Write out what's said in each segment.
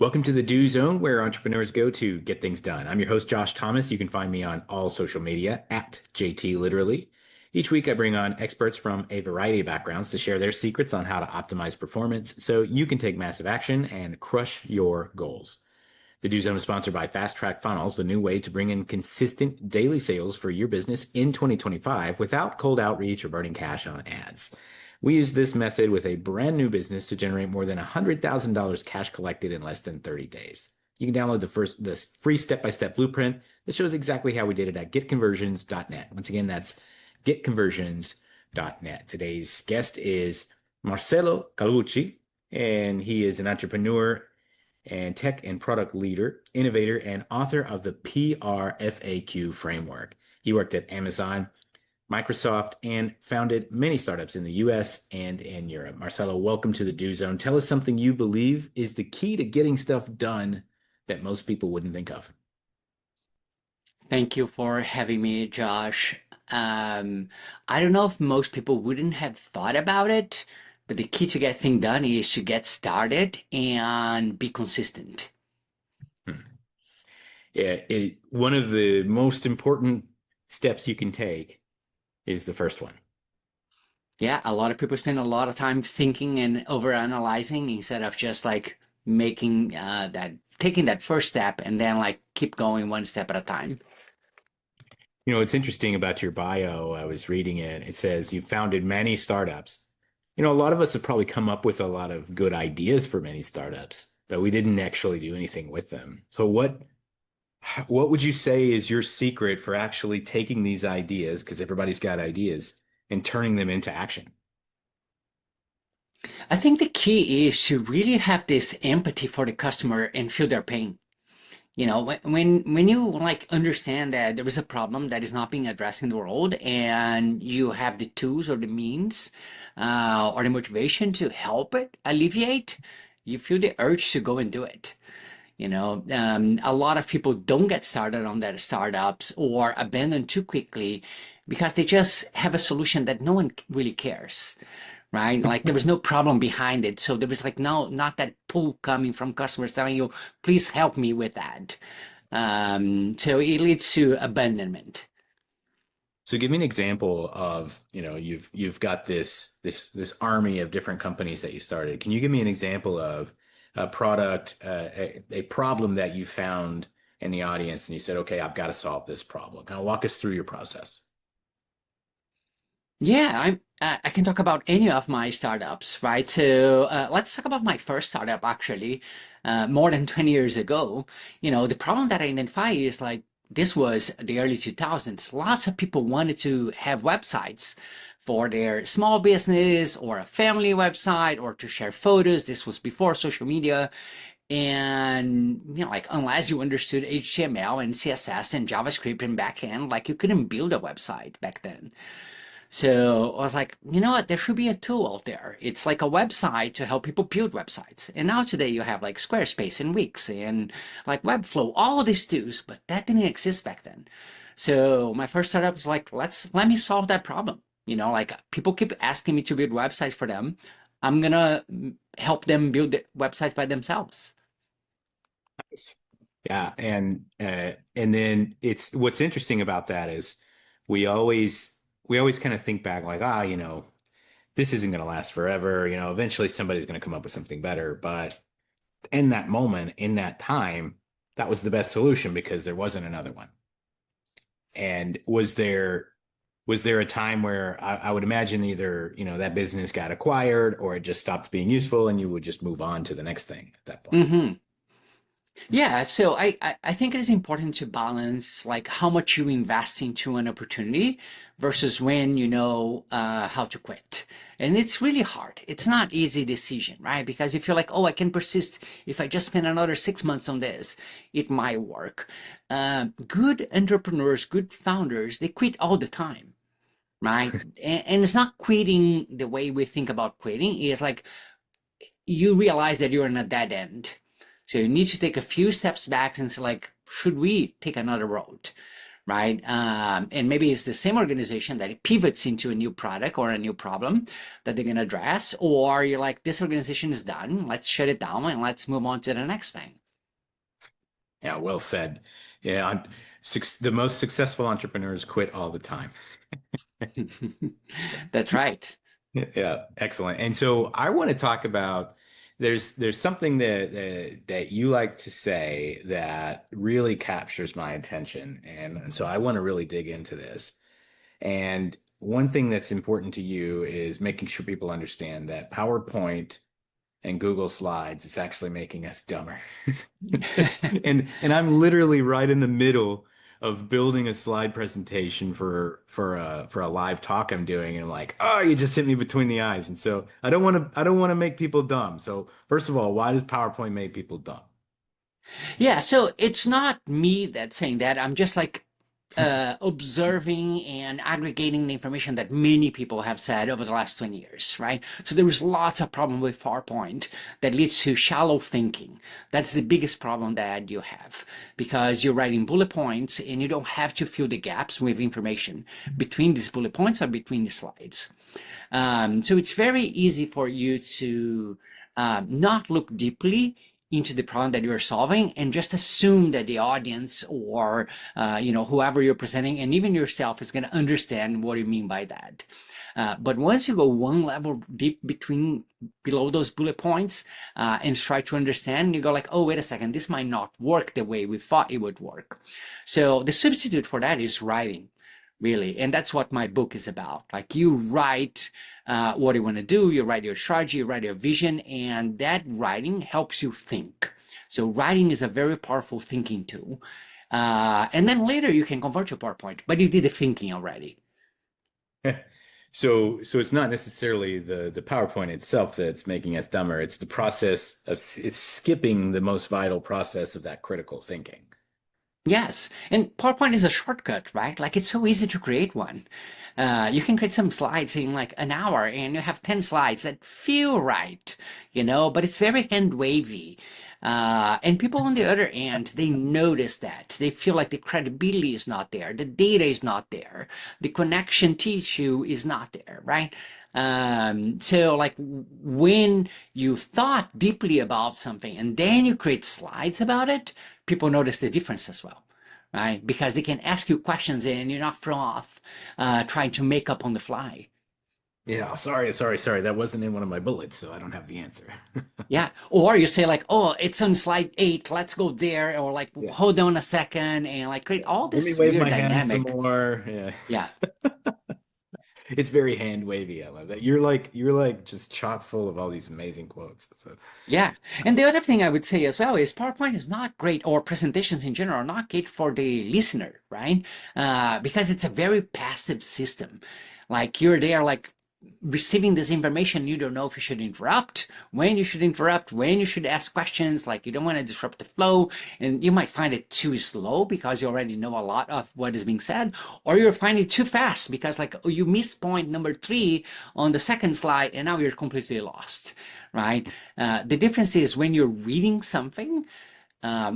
Welcome to the Do Zone, where entrepreneurs go to get things done. I'm your host, Josh Thomas. You can find me on all social media at JT Literally. Each week, I bring on experts from a variety of backgrounds to share their secrets on how to optimize performance so you can take massive action and crush your goals. The Do Zone is sponsored by Fast Track Funnels, the new way to bring in consistent daily sales for your business in 2025 without cold outreach or burning cash on ads. We use this method with a brand new business to generate more than $100,000 cash collected in less than 30 days. You can download the free step-by-step blueprint that shows exactly how we did it at getconversions.net. Once again, that's getconversions.net. Today's guest is Marcelo Calbucci, and he is an entrepreneur and tech and product leader, innovator, and author of the PRFAQ framework. He worked at Amazon, Microsoft, and founded many startups in the US and in Europe. Marcelo, welcome to the Do Zone. Tell us something you believe is the key to getting stuff done that most people wouldn't think of. Thank you for having me, Josh. I don't know if most people wouldn't have thought about it, but the key to get things done is to get started and be consistent. Hmm. Yeah, one of the most important steps you can take is the first one. Yeah, a lot of people spend a lot of time thinking and overanalyzing instead of just like taking that first step and then like keep going one step at a time. You know, what's interesting about your bio, I was reading it. It says you founded many startups. You know, a lot of us have probably come up with a lot of good ideas for many startups, but we didn't actually do anything with them. So what would you say is your secret for actually taking these ideas, because everybody's got ideas, and turning them into action? I think the key is to really have this empathy for the customer and feel their pain. You know, when you like understand that there is a problem that is not being addressed in the world, and you have the tools or the means or the motivation to help it alleviate, you feel the urge to go and do it. A lot of people don't get started on their startups or abandon too quickly because they just have a solution that no one really cares, right? Like there was no problem behind it. So there was like no, not that pull coming from customers telling you, please help me with that. So it leads to abandonment. So give me an example of, you've got this army of different companies that you started. Can you give me an example of a product, a problem that you found in the audience and you said, okay, I've got to solve this problem. Kind of walk us through your process. Yeah, I can talk about any of my startups, right? So let's talk about my first startup actually, more than 20 years ago. The problem that I identify is like this was the early 2000s. Lots of people wanted to have websites for their small business or a family website or to share photos. This was before social media. And like unless you understood HTML and CSS and JavaScript and backend, like you couldn't build a website back then. So I was like, you know what? There should be a tool out there. It's like a website to help people build websites. And now today you have like Squarespace and Wix and like Webflow, all these tools, but that didn't exist back then. So my first startup was like, let me solve that problem. Like people keep asking me to build websites for them. I'm gonna help them build the websites by themselves. Nice. Yeah, and then it's what's interesting about that is we always we always kind of think back like, this isn't going to last forever. Eventually somebody's going to come up with something better. But in that moment, in that time, that was the best solution because there wasn't another one. And was there a time where I would imagine either, that business got acquired or it just stopped being useful and you would just move on to the next thing at that point? Hmm. Yeah, so I think it is important to balance like how much you invest into an opportunity versus when you know how to quit. And it's really hard. It's not easy decision, right? Because if you're like, oh, I can persist if I just spend another 6 months on this, it might work. Good entrepreneurs, good founders, they quit all the time, right? And it's not quitting the way we think about quitting. It's like you realize that you're in a dead end. So you need to take a few steps back and say, like, should we take another road? right? And maybe it's the same organization that it pivots into a new product or a new problem that they're going to address, or you're like, this organization is done, let's shut it down and let's move on to the next thing. Yeah, well said. Yeah, the most successful entrepreneurs quit all the time. That's right. Yeah, excellent. And so I want to talk about there's something that you like to say that really captures my attention. And so I want to really dig into this. And one thing that's important to you is making sure people understand that PowerPoint and Google Slides is actually making us dumber. And I'm literally right in the middle of building a slide presentation for a live talk I'm doing, and I'm like, oh, you just hit me between the eyes. And so I don't want to make people dumb. So first of all, why does PowerPoint make people dumb? Yeah, so it's not me that's saying that. I'm just like observing and aggregating the information that many people have said over the last 20 years, right? So there is lots of problem with PowerPoint that leads to shallow thinking. That's the biggest problem that you have because you're writing bullet points and you don't have to fill the gaps with information between these bullet points or between the slides. So it's very easy for you to not look deeply into the problem that you're solving and just assume that the audience or whoever you're presenting and even yourself is going to understand what you mean by that. But once you go one level deep below those bullet points and try to understand, you go like, oh, wait a second, this might not work the way we thought it would work. So the substitute for that is writing, really. And that's what my book is about. Like you write what you want to do, you write your strategy, you write your vision, and that writing helps you think. So writing is a very powerful thinking tool. And then later you can convert to PowerPoint, but you did the thinking already. So it's not necessarily the PowerPoint itself that's making us dumber. It's the process of it's skipping the most vital process of that critical thinking. Yes, and PowerPoint is a shortcut, right? Like it's so easy to create one. You can create some slides in like an hour and you have 10 slides that feel right, but it's very hand wavy. And people on the other end, they notice that. They feel like the credibility is not there, the data is not there, the connection tissue is not there, right? So like when you thought deeply about something and then you create slides about it, people notice the difference as well, right? Because they can ask you questions and you're not thrown off trying to make up on the fly. Yeah, sorry. That wasn't in one of my bullets, so I don't have the answer. Yeah. Or you say like, oh, it's on slide 8, let's go there. Or like, Yeah. hold on a second and like create all Let me this wave weird my hands some dynamic. more. Yeah. Yeah. It's very hand wavy. I love that. You're like just chock full of all these amazing quotes. So Yeah. And the other thing I would say as well is PowerPoint is not great, or presentations in general are not great for the listener, right? Because it's a very passive system. Like you're there, like receiving this information, you don't know if you should interrupt, when you should interrupt, when you should ask questions, like you don't want to disrupt the flow, and you might find it too slow because you already know a lot of what is being said, or you're finding it too fast because like oh, you missed point number 3 on the second slide and now you're completely lost, right? The difference is when you're reading something,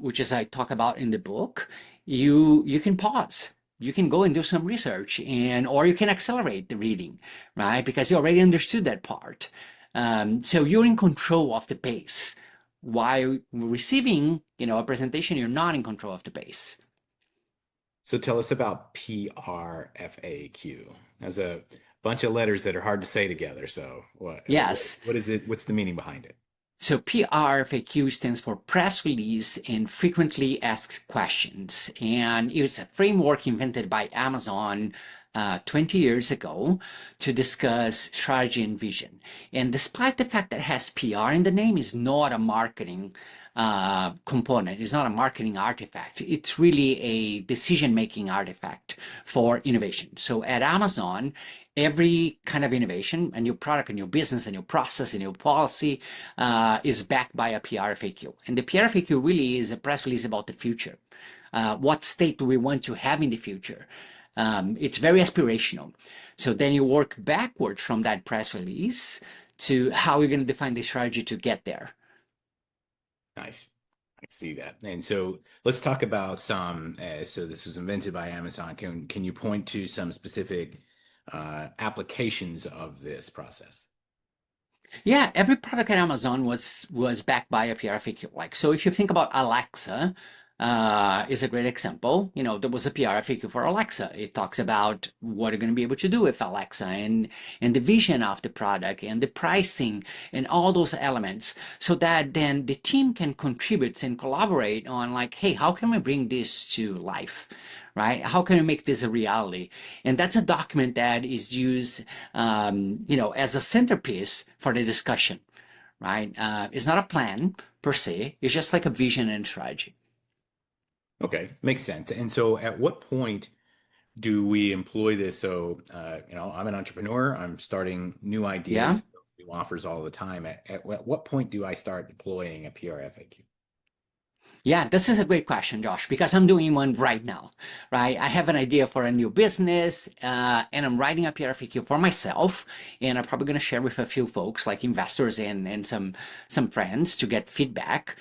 which is I talk about in the book, you can pause. You can go and do some research, and or you can accelerate the reading, right? Because you already understood that part. So you're in control of the pace. While receiving, a presentation, you're not in control of the pace. so tell us about PRFAQ. There's a bunch of letters that are hard to say together. So Yes. what is it? What's the meaning behind it? So PRFAQ stands for Press Release and Frequently Asked Questions. And it's a framework invented by Amazon 20 years ago to discuss strategy and vision. And despite the fact that it has PR in the name, is not a marketing component. It's not a marketing artifact. It's really a decision-making artifact for innovation. So at Amazon, every kind of innovation, a new product, a new business, a new process, a new policy, is backed by a PR FAQ. And the PR FAQ really is a press release about the future. What state do we want to have in the future? It's very aspirational. So then you work backwards from that press release to how you're going to define the strategy to get there. Nice. I see that. And so let's talk about some. So this was invented by Amazon. Can you point to some specific applications of this process? Yeah, every product at Amazon was backed by a PRFAQ. Like, so if you think about Alexa, is a great example. You know, there was a PRFAQ for Alexa. It talks about what you're going to be able to do with Alexa and the vision of the product and the pricing and all those elements, so that then the team can contribute and collaborate on like, hey, how can we bring this to life? Right? How can we make this a reality? And that's a document that is used, as a centerpiece for the discussion, right? It's not a plan per se. It's just like a vision and strategy. Okay, makes sense. And so at what point do we employ this? So, I'm an entrepreneur. I'm starting new Yeah. ideas, new offers all the time. At what point do I start deploying a PRFAQ? Yeah, this is a great question, Josh, because I'm doing one right now, right? I have an idea for a new business, and I'm writing a PRFAQ for myself, and I'm probably going to share with a few folks, like investors and some friends, to get feedback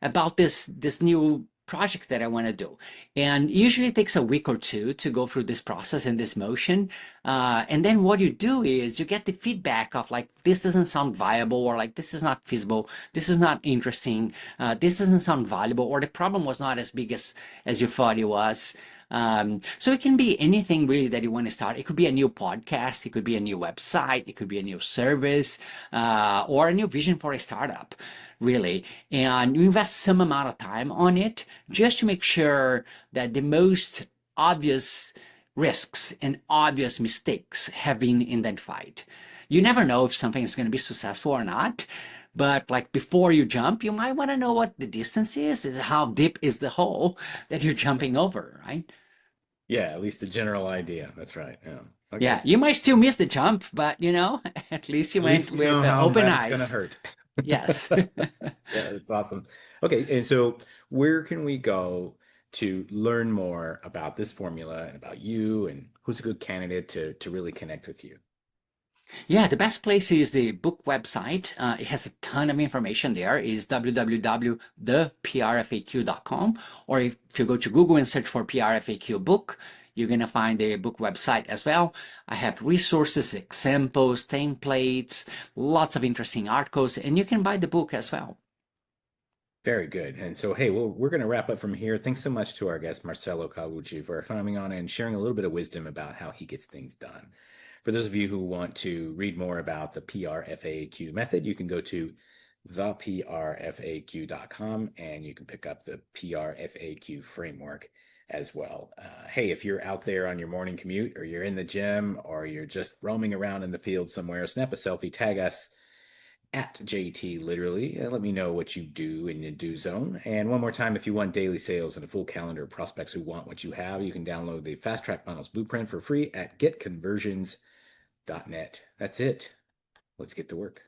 about this new project that I want to do. And usually it takes a week or two to go through this process and this motion. And then what you do is you get the feedback of like, this doesn't sound viable, or like, this is not feasible, this is not interesting, this doesn't sound valuable, or the problem was not as big as you thought it was. So it can be anything really that you want to start. It could be a new podcast, it could be a new website, it could be a new service, or a new vision for a startup, really. And you invest some amount of time on it just to make sure that the most obvious risks and obvious mistakes have been identified. You never know if something is going to be successful or not. But like before you jump, you might want to know what the distance is how deep is the hole that you're jumping over, right? Yeah, at least the general idea. That's right. Yeah. Yeah, Okay. you might still miss the jump, but at least you At went least you with know how open bad it's going to eyes. hurt. Yes. Yeah, that's awesome. Okay, and so where can we go to learn more about this formula and about you and who's a good candidate to really connect with you? Yeah, the best place is the book website. It has a ton of information there. Is www.theprfaq.com. Or if you go to Google and search for PRFAQ book, you're going to find the book website as well. I have resources, examples, templates, lots of interesting articles, and you can buy the book as well. Very good. And so, hey, well, we're going to wrap up from here. Thanks so much to our guest, Marcelo Calbucci, for coming on and sharing a little bit of wisdom about how he gets things done. For those of you who want to read more about the PRFAQ method, you can go to theprfaq.com and you can pick up the PRFAQ framework as well. Hey, if you're out there on your morning commute or you're in the gym or you're just roaming around in the field somewhere, snap a selfie, tag us at JT literally. Let me know what you do in your do zone. And one more time, if you want daily sales and a full calendar of prospects who want what you have, you can download the Fast Track Funnels Blueprint for free at getconversions.net. That's it. Let's get to work.